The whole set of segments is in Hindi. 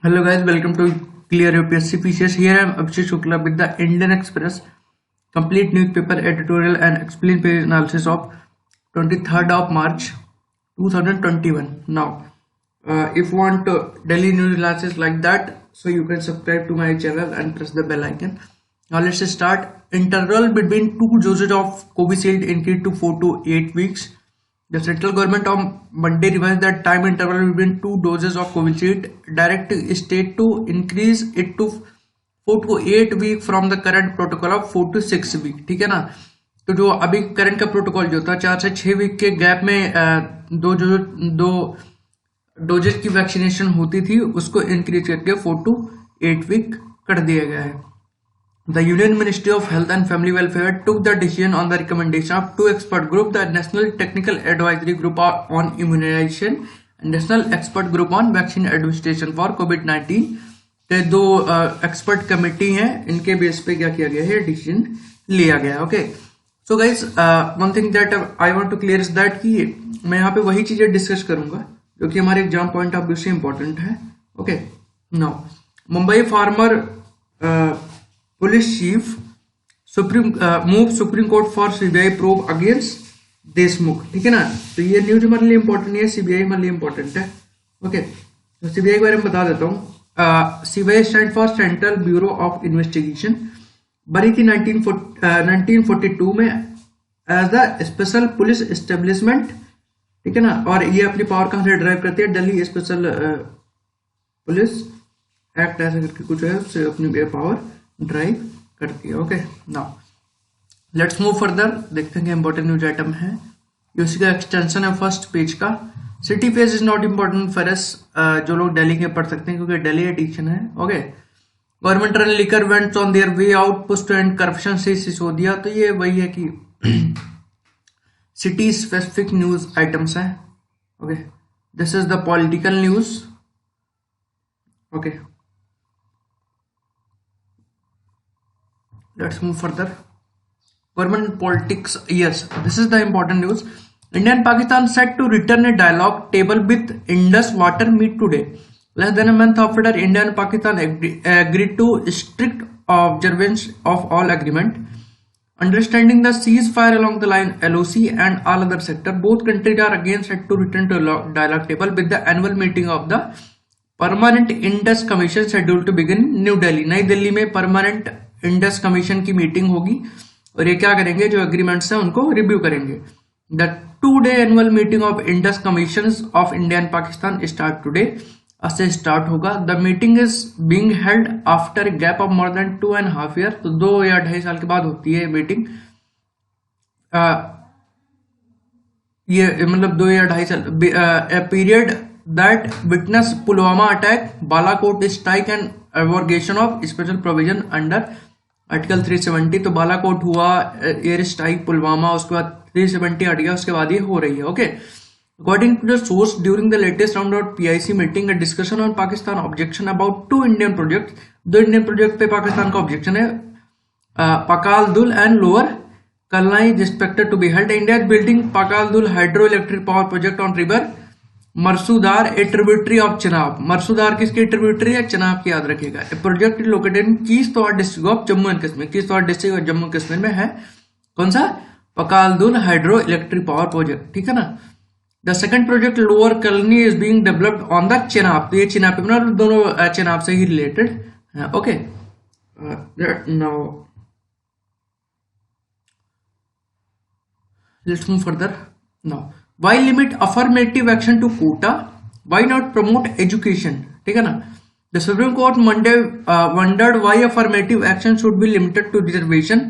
Hello guys, welcome to Clear UPSC PCS. Here I am Abhishek Shukla with the Indian Express complete newspaper editorial and explain page analysis of 23rd of March 2021. Now, if you want daily news analysis like that, so you can subscribe to my channel and press the bell icon. Now let's start. Interval between two doses of Covishield increased to 4 to 8 weeks. The central government on Monday revised the time interval between two doses of Covishield, direct state to increase it to 4 to 8 week from the current protocol of 4 to 6 week. ठीक है ना। तो जो अभी करंट का प्रोटोकॉल जो था 4 से 6 वीक के गैप में दो डोजेस की वैक्सीनेशन होती थी उसको इंक्रीज करके 4 टू 8 वीक कर दिया गया है। The Union Ministry of Health and Family Welfare took the decision on the recommendation of two expert groups, the National Technical Advisory Group on Immunization and National Expert Group on Vaccine Administration for COVID-19। के दो एक्सपर्ट कमेटी हैं, इनके बेस पे क्या किया गया है, डिसीजन लिया गया। Okay, so guys, one thing that I want to clear is that कि मैं यहाँ पे वही चीजें डिस्कस करूंगा जो कि हमारे एग्जाम पॉइंट ऑफ व्यू से इंपॉर्टेंट है। Okay, now Mumbai farmer police chief move supreme court for CBI probe against Deshmukh. ठीक है ना। तो ये न्यूज हमारे लिए इंपॉर्टेंट है, सीबीआई हमारे लिए इंपॉर्टेंट है। ओके, तो सीबीआई के बारे में बता देता हूँ। CBI stand for central bureau of investigation, बनी थी 1942 में as the special police establishment. ठीक है ना। और ये अपनी पावर कहां से ड्राइव करती है, दिल्ली स्पेशल पुलिस एक्ट ऐसा करके कुछ है, उससे अपनी पावर ड्राइव करती है। Okay, now let's move further. देखते हैं इंपॉर्टेंट न्यूज आइटम है, ये उसी का एक्सटेंशन है फर्स्ट पेज का। City page is not important for us, जो लोग दिल्ली के पढ़ सकते हैं क्योंकि दिल्ली एडिशन है। Okay, government run liquor vends on their way out push to end corruption से सिसोदिया। तो ये वही है कि सिटी स्पेसिफिक न्यूज आइटम्स हैं। Okay, this is the political news. Okay, let's move further. Government politics, yes, this is the important news. India and Pakistan set to return a dialogue table with Indus Water meet today. Less than a month after India and Pakistan agreed to strict observance of all agreement, understanding the ceasefire along the line LOC and all other sector, both countries are again set to return to dialogue table with the annual meeting of the Permanent Indus Commission scheduled to begin New Delhi. नई दिल्ली में परमानेंट इंडस कमीशन की मीटिंग होगी और ये क्या करेंगे, जो एग्रीमेंट्स हैं उनको रिव्यू करेंगे। The 2-day annual meeting of Indus commission of India and Pakistan start today, आज से स्टार्ट होगा। The meeting is being held after gap of more than 2.5 years, तो 2 या 2.5 साल के बाद होती है मीटिंग। ये मतलब 2 या 2.5 साल period that witness Pulwama attack, Balakot strike and abrogation of special provision under article 370। तो बालाकोट हुआ, एयर स्ट्राइक पुलवामा, उसके बाद 370 हट गया, उसके बाद ये हो रही है। Okay, according to the source during the latest round of PIC meeting, a discussion on Pakistan objection about 2 Indian project, 2 Indian project पे पाकिस्तान का ऑब्जेक्शन है, Pakal Dul and lower Kalnai is expected to be held. India is building Pakal Dul hydro electric power project on river Marusudar, a tributary of Chenab. Marusudar किसकी ट्रिब्यूटरी है, चिनाब की, याद रखिएगा। A project located in Kishtwar district of Jammu and Kashmir, Kishtwar district और जम्मू कश्मीर में है। कौन सा, Pakal Dul hydro electric power project. ठीक है ना। The second project lower Kalnai is being developed on the Chenab, तो ये चिनाब पे बना, दोनों चिनाब से ही रिलेटेड है। Okay, now let's move further. Now Why limit affirmative action to quota? Why not promote education? ठीक है ना। The Supreme Court Monday wondered why affirmative action should be limited to reservation,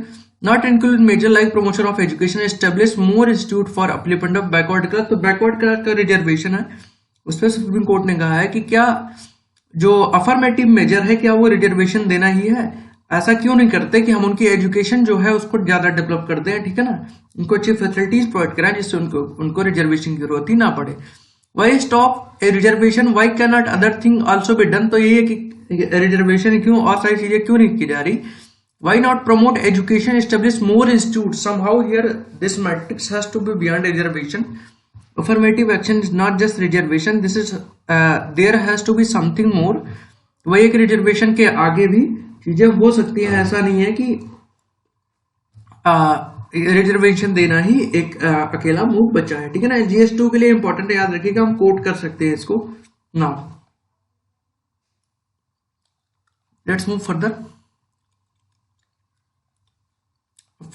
not include major like promotion of education, establish more institute for upliftment of backward class। तो backward class का रिजर्वेशन है, उस पर सुप्रीम कोर्ट ने कहा है कि क्या जो अफर्मेटिव मेजर है क्या वो रिजर्वेशन देना ही है, ऐसा क्यों नहीं करते कि हम उनकी एजुकेशन जो है उसको ज्यादा डेवलप करते हैं। ठीक है ना, उनको अच्छी फैसिलिटीज प्रोवाइड कराएं जिससे उनको रिजर्वेशन की जरूरत ही ना पड़े। Why stop a reservation, why can not other thing also be done. तो ये है कि रिजर्वेशन क्यों और सारी चीजें क्यों नहीं की जा रही। Why not promote education, establish more institute, somehow here this matrix has to be beyond reservation. Affirmative action is not just reservation. This is there has to be something more. तो वही एक रिजर्वेशन के आगे भी चीजें हो सकती हैं, ऐसा नहीं है कि रिजर्वेशन देना ही एक अकेला मूव बचा है, ठीक है ना। GS2 के लिए इंपॉर्टेंट है, याद रखिएगा, हम कोट कर सकते हैं इसको। Now let's move further.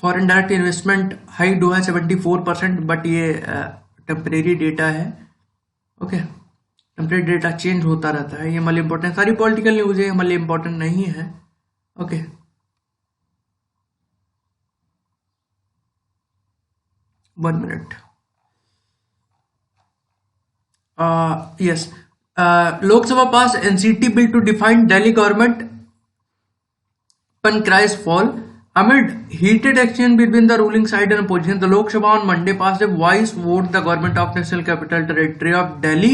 Foreign direct investment height हुआ है 74%, बट ये टेम्परेरी डेटा है, ओके। टेम्परेरी डेटा चेंज होता रहता है, ये हमारे इंपॉर्टेंट, सारी पॉलिटिकल न्यूज है, हमारे इंपॉर्टेंट नहीं है, okay. One minute. Yes, Lok Sabha pass NCT bill to define Delhi government Pancrise fall amid heated exchange between the ruling side and opposition. The Lok Sabha on Monday passed a voice vote the Government of National Capital Territory of Delhi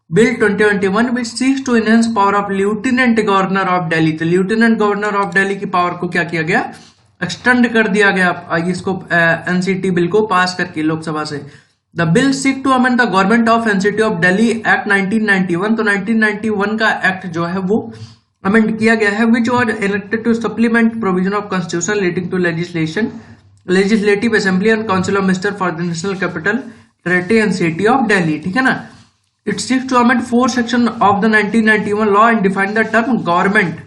Bill 2021, which seeks to enhance power of Lieutenant Governor of Delhi. तो Lieutenant Governor of Delhi की पावर को क्या किया गया, एक्सटेंड कर दिया गया इसको एनसीटी बिल को पास करके लोकसभा से। The bill seek to amend the government of NCT of Delhi act 1991। तो 1991 का एक्ट जो है वो अमेंड किया गया है, which was elected to supplement provision of constitution relating to legislative assembly and council of minister for the national capital territory and city of Delhi, ठीक है ना। It seeks to amend 4 section of the 1991 law and define the term government.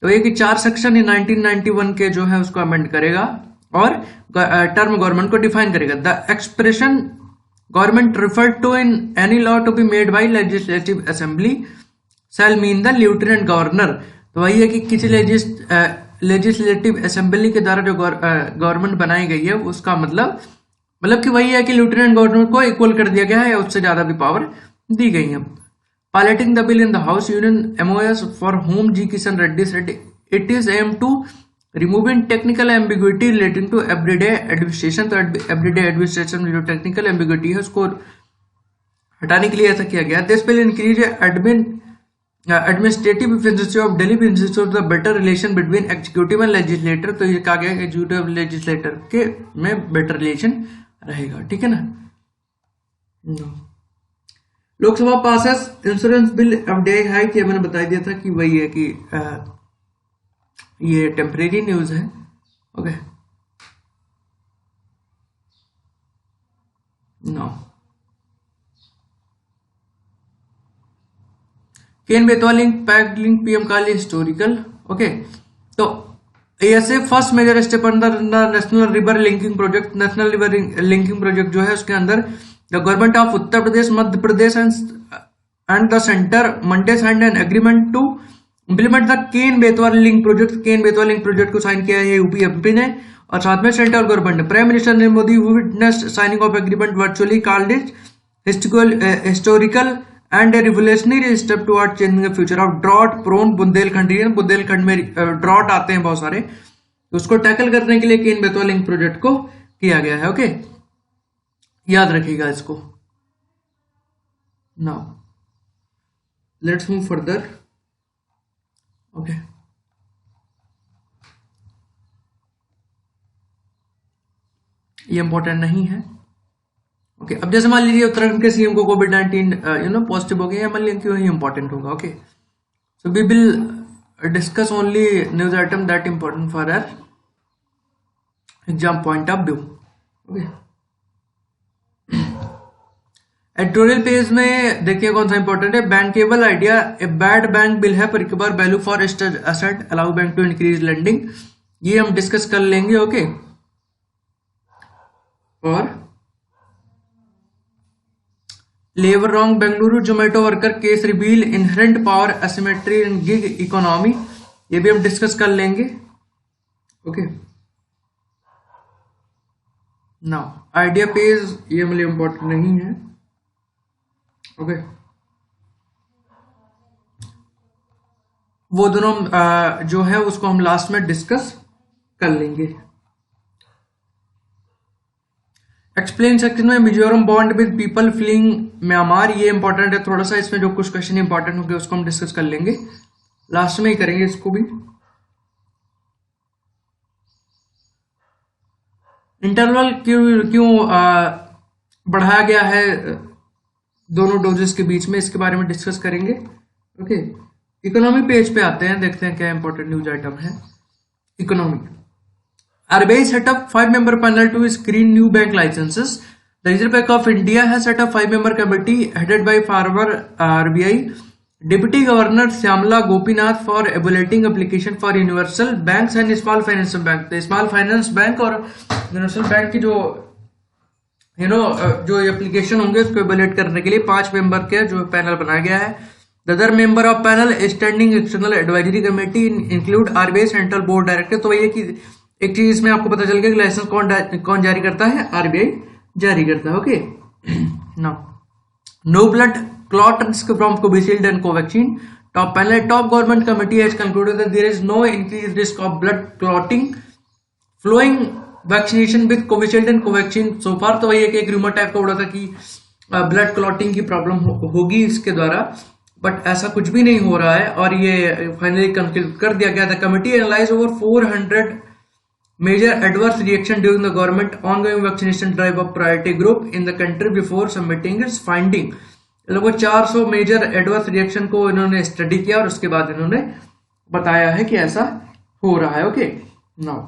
तो ये कि 4 सेक्शन 1991 के जो है उसको अमेंड करेगा और टर्म गवर्नमेंट को डिफाइन करेगा। The expression government referred to in any law to be made by legislative assembly shall mean the lieutenant governor. तो वही है कि किसी लेजिस्लेटिव असेंबली के द्वारा जो गवर्नमेंट बनाई गई है उसका मतलब कि वही है कि लेफ्टिनेंट गवर्नर को इक्वल कर दिया गया है या उससे ज्यादा भी पावर दी गई है। Piloting the bill in the house union MOS for home G Kishan Reddy said it is aim to removing technical ambiguity relating to everyday administration. तो एवरीडे एडमिनिस्ट्रेशन में जो टेक्निकल एम्बिग्विटी है उसको हटाने के लिए ऐसा किया गया। This bill increase administrative efficiency of Delhi business of the better relation between executive and legislator. तो ये कहा गया एग्जीक्यूटिव लेजिस्लेटर के में बेटर रिलेशन रहेगा, ठीक है ना। Lok Sabha passes insurance bill FDI hike, ये मैंने बता दिया था कि वही है कि ये टेम्परेरी न्यूज है, okay. No Ken Betwa link packed link PM काली हिस्टोरिकल, ओके। तो ऐसे first major step under national river linking project. National river linking project जो है उसके अंदर the government of Uttar Pradesh, Madhya Pradesh and the centre Monday signed an agreement to implement the Ken Betwa link project. Ken Betwa link project को साइन किया है यूपी एमपी ने और साथ में सेंट्रल गवर्नमेंट ने। Prime minister Narendra Modi witnessed signing of agreement virtually, called it historical and a revolutionary step toward changing the future of drought prone Bundelkhand region. Bundelkhand में ड्रॉट आते हैं बहुत सारे, तो उसको टैकल करने के लिए केन बेतवा लिंक प्रोजेक्ट को किया गया है, ओके। याद रखिएगा इसको। Now let's move further, okay. ये इंपॉर्टेंट नहीं है, ओके। अब जैसे मान लीजिए उत्तराखंड के सीएम को कोविड-19 पॉजिटिव हो गया, मान लीजिए क्यों ही इंपॉर्टेंट होगा, okay. So we will discuss only news item that important for our exam point of view, okay. Editorial page में देखिए कौन सा इंपॉर्टेंट है। Bankable idea, a bad bank will have recover value for asset, allow bank to increase lending. ये हम डिस्कस कर लेंगे, ओके। और labour wrong Bengaluru Zomato worker case reveal inherent power asymmetry in gig economy, ये भी हम डिस्कस कर लेंगे, ओके। नाउ आइडिया पेज ये मेरे लिए इंपॉर्टेंट नहीं है, ओके। वो दोनों जो है उसको हम लास्ट में डिस्कस कर लेंगे। एक्सप्लेन सेक्शन में Mizoram bond with people fleeing Myanmar, ये इंपॉर्टेंट है थोड़ा सा। इसमें जो कुछ क्वेश्चन इंपॉर्टेंट होंगे उसको हम डिस्कस कर लेंगे, लास्ट में ही करेंगे इसको भी। इंटरवल क्यों बढ़ाया गया है दोनों डोजेस के बीच में, इसके बारे में डिस्कस करेंगे, ओके। इकोनॉमी पेज पे आते हैं, देखते हैं क्या इंपॉर्टेंट न्यूज आइटम है। Economy, RBI set up 5-member panel to screen new bank licenses. The Reserve Bank of India has set up 5-member committee headed by former RBI Deputy Governor Syamala Gopinath for evaluating application for universal banks and small finance bank. The small finance bank और universal bank की जो जो एप्लीकेशन होंगे उसको evaluate करने के लिए 5 मेंबर के जो पैनल बनाया गया है। The other member of panel standing external advisory committee include RBI Central Board Director। तो ये कि एक चीज इसमें आपको पता चल गया कि लाइसेंस कौन जारी करता है, RBI जारी करता है। Okay, no blood clot risk from Covishield and Covaxin. Top panel, top government committee has concluded that there is no increase risk of blood clotting following vaccination with Covishield and Covaxin so far. तो वही एक रूमर टाइप का उड़ा था कि ब्लड क्लॉटिंग की प्रॉब्लम होगी इसके द्वारा, बट ऐसा कुछ भी नहीं हो रहा है और ये फाइनली कंक्लूड कर दिया गया था। Committee analyse over 400 major adverse reaction during the government ongoing vaccination drive of priority group in the country before submitting its finding। लगभग 400 मेजर एडवर्स रिएक्शन को इन्होंने स्टडी किया और उसके बाद इन्होंने बताया है कि ऐसा हो रहा है। ओके, नाउ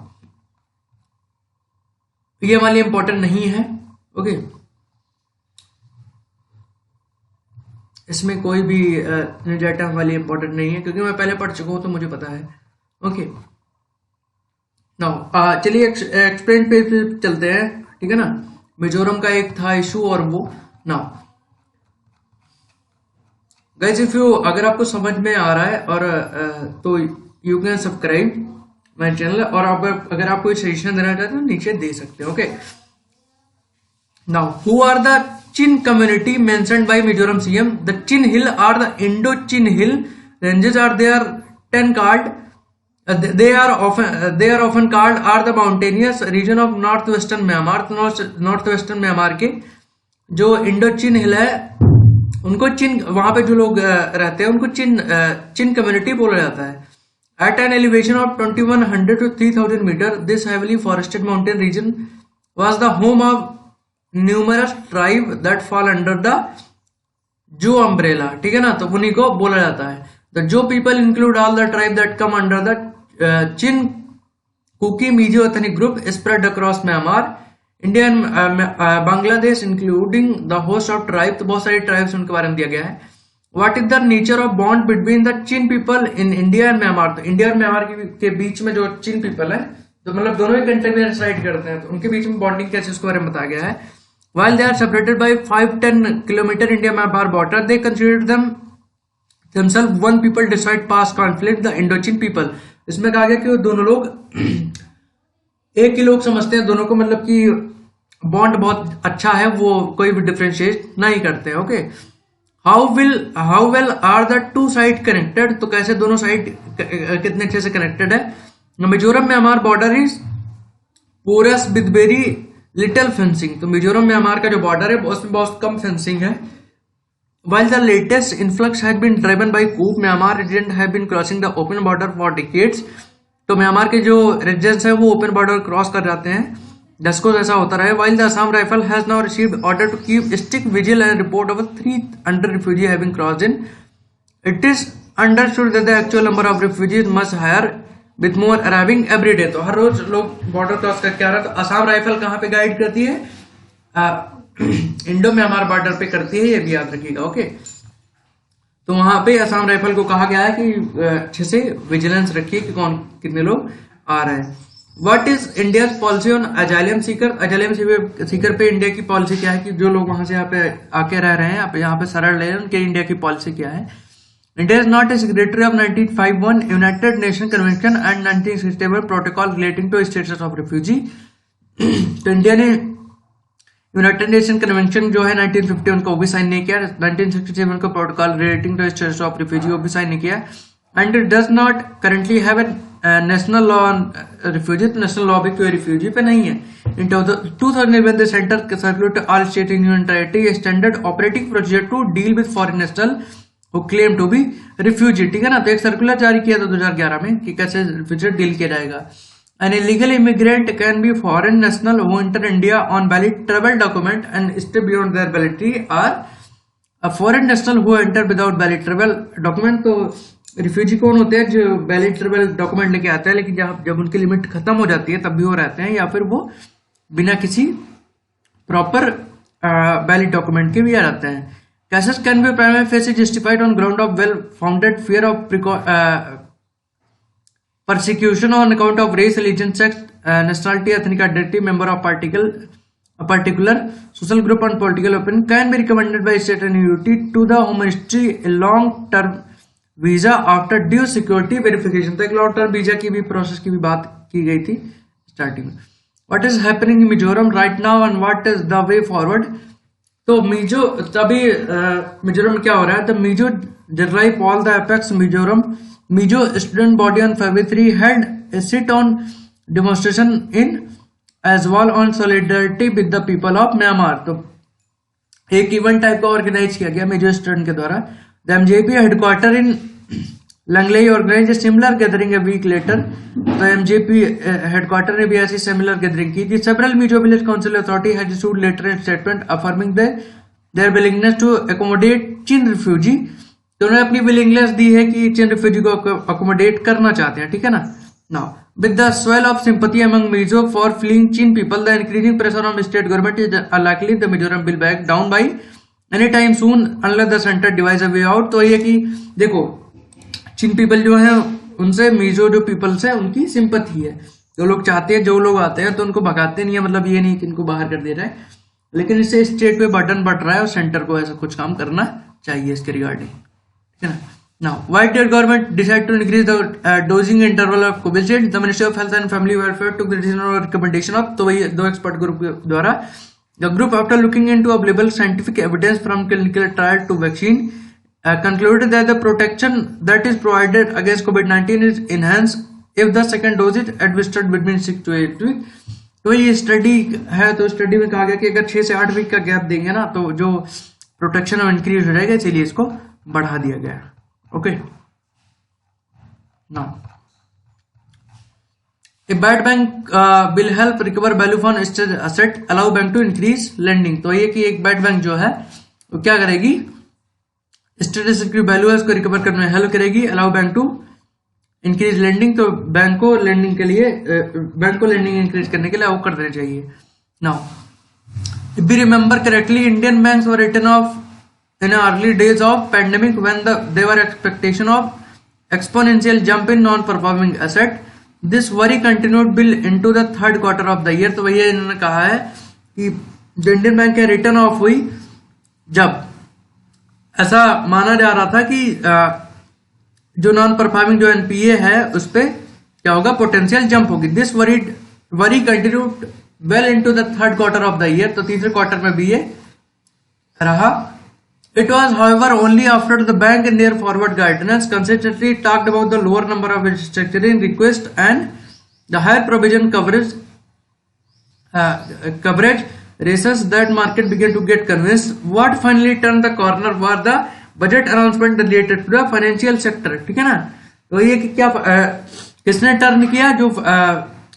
ये वाली इंपॉर्टेंट नहीं है। ओके, इसमें कोई भी न्यूज आइटम वाली इंपॉर्टेंट नहीं है क्योंकि मैं पहले पढ़ चुका हूं तो मुझे पता है। ओके, नाउ चलिए एक्सप्लेन पे चलते हैं, ठीक है ना। मिजोरम का एक था इशू और वो नाउ गाइस, इफ यू अगर आपको समझ में आ रहा है और तो you can subscribe my channel, और अगर आप कोई सजेशन देना चाहते हो तो नीचे दे सकते हो। Okay, now who are the Chin community mentioned by Mizoram CM. The Chin hill are the Indo Chin hill ranges are there 10 card. They are often called are the mountainous region of northwestern Myanmar। Northwestern Myanmar के जो इंडो चिन हिल है उनको चिन, वहां पे जो लोग रहते हैं उनको चिन कम्युनिटी बोला जाता है। At an elevation of 2100 to 3000 meter, this heavily forested mountain region was the home of numerous tribes that fall under the जो umbrella, ठीक है ना, तो उन्हीं को बोला जाता है। The Jo people include all the tribes that come under the Chin Kuki Mizo ethnic group spread across Myanmar, India and Bangladesh, including the host of tribes। तो बहुत सारी ट्राइब्स उनके बारे में दिया गया है। What is the nature of bond between the Chin people in India and Myanmar। तो इंडिया और म्यांमार के बीच में जो चिन पीपल है, तो मतलब दोनों ही कंट्री में रेसाइड करते हैं, तो उनके बीच में बॉन्डिंग कैसे उसके बारे में बताया गया है। While they are separated by 5-10 kilometer India-Myanmar border, they consider themselves one people despite past conflict, the Indochin people। इसमें कहा गया कि वो दोनों लोग एक ही लोग समझते हैं दोनों को, मतलब कि बॉन्ड बहुत अच्छा है, वो कोई भी डिफरेंशिएट नहीं करते हैं। Okay, how well are the two side connected. तो कैसे दोनों साइड कितने अच्छे से कनेक्टेड है। Mizoram Myanmar border is porous with very little fencing. तो मिजोरम म्यांमार का जो बॉर्डर है उसमें बहुत कम फेंसिंग है। While the latest influx has been driven by coup, Myanmar residents have been crossing the open border for decades। तो म्यांमार के जो रेजिडेंट्स हैं वो ओपन बॉर्डर क्रॉस कर जाते हैं, दशकों ऐसा होता रहा है। While the Assam Rifle has now received order to keep strict vigil and report over 300 refugees having crossed in, it is understood that the actual number of refugees must higher with more arriving every day। तो हर रोज लोग बॉर्डर क्रॉस करके आ रहे हैं। तो असम राइफल कहाँ पे गाइड करती है, इंडो म्यांमार बॉर्डर पे करती है, ये भी याद रखिएगा। ओके, तो वहां पे असम राइफल को कहा गया है कि अच्छे से विजिलेंस रखिए कि कौन कितने लोग आ रहे हैं। What is India policy on asylum Sikar. Asylum Sikar पे इंडिया की पॉलिसी क्या है कि जो लोग वहां से यहाँ पे आके रह रहे हैं, यहाँ पे शरण ले रहे हैं, उनके इंडिया की पॉलिसी क्या है। India is not a signatory of 1951 united nation convention and 1967 protocol relating to status of refugee. तो इंडिया ने यूनाइटेड नेशन कन्वेंशन जो है 1951 को भी साइन नहीं किया, 1967 का protocol relating to status of refugee को भी साइन नहीं किया, and it does not currently have a national law on refugee. तो नेशनल लॉ भी कोई रिफ्यूजी पे नहीं है। In 2011 the centre circulate to all state in union territory standard operating procedure to deal with foreign national who claim to be refugee, ठीक है ना। तो एक सर्कुलर जारी किया था 2011 में कि कैसे रिफ्यूजी डील किया जाएगा। An illegal immigrant can be foreign national who enter India on valid travel document and stay beyond their validity, or a foreign national who enter without valid travel document। तो रिफ्यूजी कौन होते हैं? जो बैलिटरेबल डॉक्यूमेंट लेके आते हैं लेकिन जब उनकी लिमिट खत्म हो जाती है तब भी वो रहते हैं, या फिर वो बिना किसी प्रॉपर वैलिड डॉक्यूमेंट के भी आ जाते हैं। Cases can be prima facie justified on ground of well-founded fear of persecution on account of race, religion, sex, nationality, ethnic identity, member of a particular social group and political opinion, can be recommended by state and UT to the Home Ministry a long-term visa after due security verification। तो एक लॉन्ग टर्म वीजा की भी प्रोसेस की भी बात की गई थी स्टार्टिंग में। What is happening in Mizoram right now and what is the way forward? तो मिजोरम में क्या हो रहा है? The Mizo derive all the apex Mizo student body on February 3 had a sit on demonstration in Aizawl on solidarity with the people of Myanmar। तो एक इवेंट टाइप का ऑर्गेनाइज किया गया मिजो स्टूडेंट के द्वारा। The MJP headquarter in Lunglei organize similar gathering a week later. तो एमजेपी हेडक्वार्टर ने भी ऐसी सिमिलर गैदरिंग की थी। Several Mizo village council authority has issued letter and statement affirming their willingness to accommodate Chin refugee. तो उन्होंने अपनी विलिंगनेस दी है कि चिन रिफ्यूजी को अकोमोडेट करना चाहते हैं, ठीक है ना। Now with the swell of sympathy among Mizo for fleeing chin people, the increasing pressure on state government is unlikely the Mizoram will back down by any time soon unless the centre device a way out. तो ये कि देखो चिन पीपल जो है उनसे मिजो जो पीपल्स है उनकी सिंपैथी है। जो लोग चाहते हैं, जो लोग आते हैं तो उनको भगाते नहीं है, मतलब ये नहीं कि इनको बाहर कर दे रहा है, लेकिन इससे स्टेट पे बर्डन बढ़ रहा है और सेंटर को ऐसा कुछ काम करना चाहिए इसके रिगार्डिंग, ठीक है ना। Now why did government decide to increase the dosing interval of Covishield? The ministry of health and family welfare to recommendation of, तो वही दो एक्सपर्ट ग्रुप द्वारा, the group after looking into available scientific evidence from clinical trial to vaccine concluded that the protection that is provided against COVID-19 is enhanced if the second dose is administered between 6 to 8 weeks। तो ये स्टडी है, तो स्टडी में कहा गया कि अगर 6 से 8 वीक का गैप देंगे ना तो जो प्रोटेक्शन है इंक्रीज हो जाएगा, इसलिए इसको बढ़ा दिया गया। Okay, now a bad bank will help recover value for asset, allow bank to increase lending. तो ये कि एक बैड बैंक जो है वो क्या करेगी? स्टेटस की वैल्यू है उसको रिकवर करने में हेल्प करेगी, allow bank to increase lending. तो बैंक को लेंडिंग के लिए, बैंक को लेंडिंग इंक्रीज करने के लिए अलाउ कर देना चाहिए। Now if we remember correctly, Indian banks were written off in early days of pandemic when they were expectation of exponential jump in non performing asset. This worry continued well into the third quarter of the year. तो भैया इन्होंने कहा है कि जो इंडियन बैंक के रिटर्न ऑफ हुई, जब ऐसा माना जा रहा था कि जो नॉन परफॉर्मिंग जो एनपीए है उस पे क्या होगा? पोटेंशियल जंप होगी। This worry continued well into the third quarter of the year. तो तीसरे क्वार्टर में भी ये रहा। It was however only after the bank in their forward guidance consistently talked about the lower number of restructuring request and the higher provision coverage races that market began to get convinced. What finally turned the corner were the budget announcement related to the financial sector, ठीक है ना। तो ये कि क्या किसने टर्न किया? जो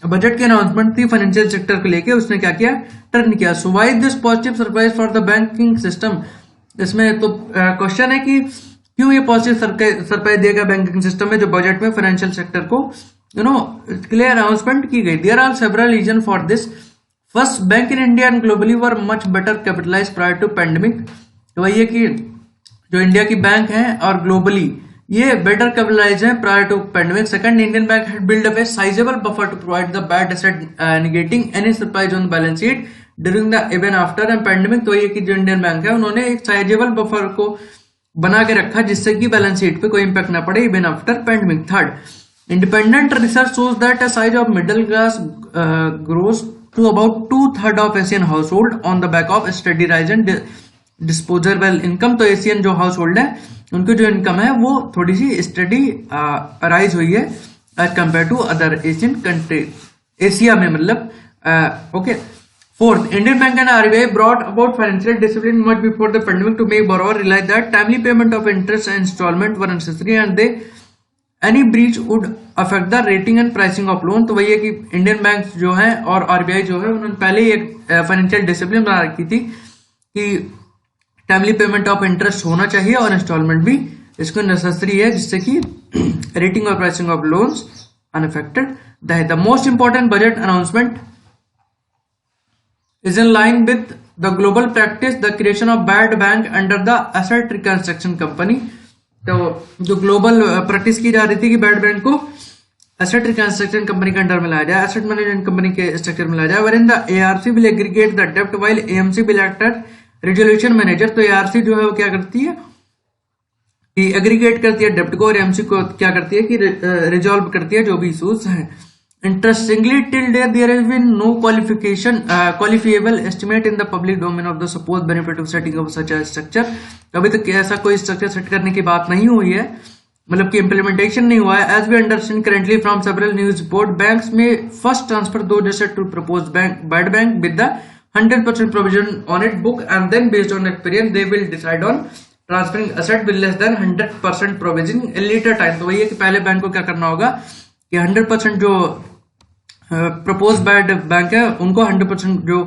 बजट की अनाउंसमेंट थी फाइनेंशियल सेक्टर को लेके, उसने क्या किया? टर्न किया। So why this positive surprise for the banking system? इसमें तो क्वेश्चन है कि क्यों ये पॉजिटिव सरप्राइज देगा बैंकिंग सिस्टम में, जो बजट में फाइनेंशियल सेक्टर को क्लियर अनाउंसमेंट की गई। There are several reason for this. First, bank in India and globally were much better capitalise prior to pandemic. तो वही है कि जो इंडिया की बैंक है और ग्लोबली ये बेटर कैपिटलाइज है prior to pandemic. Second, Indian bank had build up a sizeable buffer to provide the bad asset negating any surprise on balance sheet during the even after and pandemic. तो ये कि जो इंडियन बैंक है उन्होंने एक साइजेबल बफर को बना के रखा जिससे कि बैलेंस शीट पे कोई इंपैक्ट ना पड़े even after pandemic. Third, independent research shows that a size of middle class grows to about 2/3 of Asian household on the back of steady rise in disposable income। तो एशियन जो हाउस होल्ड है उनकी जो इनकम है वो थोड़ी सी स्टडी राइज हुई है as compare to other Asian country, Asia में मतलब। Okay, fourth, Indian bank and RBI brought about financial discipline much before the pandemic to make borrower realise that timely payment of interest and instalment were necessary and they any breach would affect the rating and pricing of loan. तो वही है कि इंडियन बैंक जो है और आरबीआई जो है उन्होंने पहले ही एक फाइनेंशियल डिसिप्लिन बना रखी थी कि टाइमली पेमेंट ऑफ इंटरेस्ट होना चाहिए और इंस्टॉलमेंट भी इसको नेसेसरी है जिससे कि रेटिंग और pricing of loans unaffected. The most important budget announcement is in line with the global practice, the creation of bad bank under the asset reconstruction company। तो जो ग्लोबल प्रैक्टिस की जा रही थी कि बैड बैंक को एसेट रिकंस्ट्रक्शन कंपनी के अंडर में लाया जाए, एसेट मैनेजमेंट कंपनी के स्ट्रक्चर में लाया जाए। wherein the ARC will aggregate the debt while AMC will act as resolution manager। तो ARC जो है वो क्या करती है कि एग्रीगेट करती है डेप्ट को, और एमसी को क्या करती है कि रिजॉल्व करती है जो भी इशूज हैं। Interestingly, till date there has been no qualifiable estimate in the public domain of the supposed benefit of setting up such a structure। अभी तक ऐसा कोई स्ट्रक्चर सेट करने की बात नहीं हुई है, मतलब कि इम्प्लीमेंटेशन नहीं हुआ है। As we understand currently from several news report, banks may first transfer those assets to proposed bad bank with the 100% provision on its book, and then based on experience they will decide on transferring asset with less than 100% provision a later time। तो वही है कि पहले बैंक को क्या करना होगा कि 100% जो प्रपोज बैड बैंक है उनको 100% जो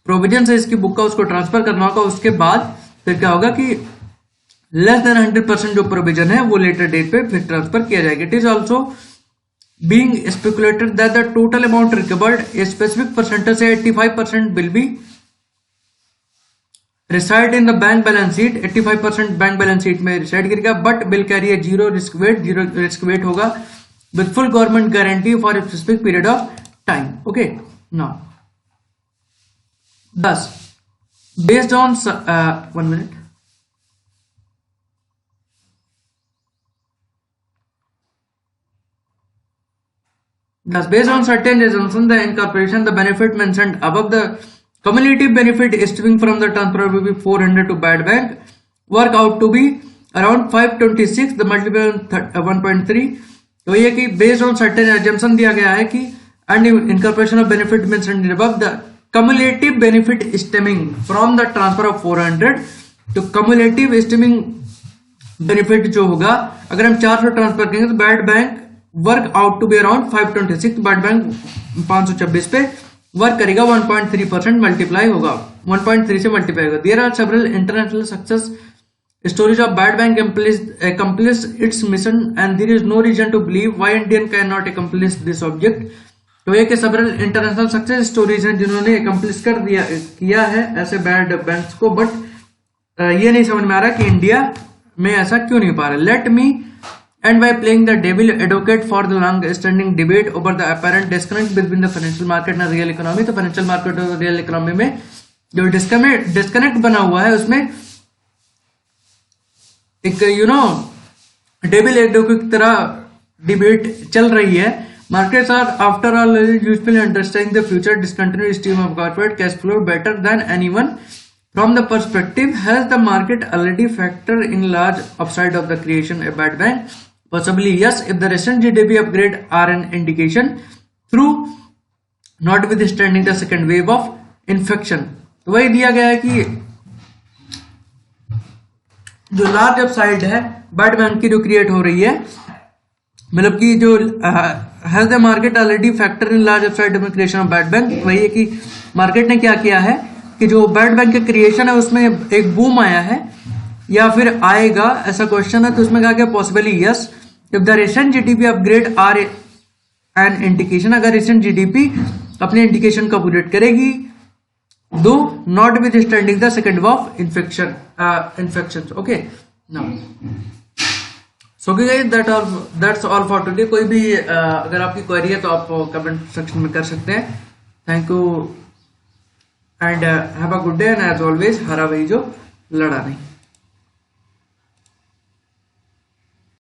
प्रोविजन है इसकी बुक का उसको ट्रांसफर करना होगा। उसके बाद फिर क्या होगा कि लेस देन 100% जो प्रोविजन है वो लेटर डेट पे फिर ट्रांसफर किया जाएगा। It is also being speculated that the total amount recovered a specific percentage से 85% will be reside in the bank balance sheet. 85% bank balance sheet में रिसाइड करेगा, but will carry a zero risk weight होगा with full government guarantee for a specific period of time। okay, now thus based on 1 minute, thus based on certain assumptions the incorporation the benefit mentioned above, the cumulative benefit stemming from the transfer will be 400 to bad bank work out to be around 526, the multiple 1.3। तो ये कि बेस्ड ऑन सर्टेन एजम्पशन दिया गया है कि and incorporation of benefit mentioned above, the cumulative benefit stemming from the transfer of 400। तो cumulative stemming benefit जो होगा अगर हम 400 ट्रांसफर करेंगे तो bad bank work out to be around 526, bad bank 526 पे वर्क करेगा 1.3% मल्टीप्लाई होगा, 1.3 से मल्टीप्लाई होगा। There are several international success stories of bad bank accomplish its mission and there is no reason to believe why Indian cannot accomplish this object। तो एक several international success stories हैं जिन्होंने accomplish कर दिया किया है ऐसे bad banks को, बट ये नहीं समझ में आ रहा कि इंडिया में ऐसा क्यों नहीं पा रहा। Let me end by playing the devil advocate for the long standing debate over the apparent disconnect between the financial market and real economy। तो financial market और real economy में जो disconnect बना हुआ है उसमें एक डेविल एडवोकेट की तरह डिबेट चल रही है। Markets are after all usually understanding the future discontinuous stream of corporate cash flow better than anyone from the perspective has the market already factor in large upside of the creation a bad bank possibly yes if the recent GDP upgrade are an indication through notwithstanding the second wave of infection. तो वही दिया गया है कि जो लार्ज अपसाइड है बैड बैंक की जो क्रिएट हो रही है, मतलब कि जो has the market already factor in large upside में क्रिएशन ऑफ बैड बैंक, वही है कि मार्केट ने क्या किया है कि जो बैड बैंक का क्रिएशन है उसमें एक बूम आया है या फिर आएगा ऐसा क्वेश्चन है। तो उसमें कहा गया possibly yes if the recent GDP upgrade are an indication, अगर रिसेंट जीडीपी अपने इंडिकेशन को अपग्रेड करेगी though notwithstanding the second of infection. Okay, now so guys that's all for today. कोई भी अगर आपकी क्वेरी है तो आप कमेंट सेक्शन में कर सकते हैं। Thank you and have a good day and as always हरा वही जो लड़ा नहीं।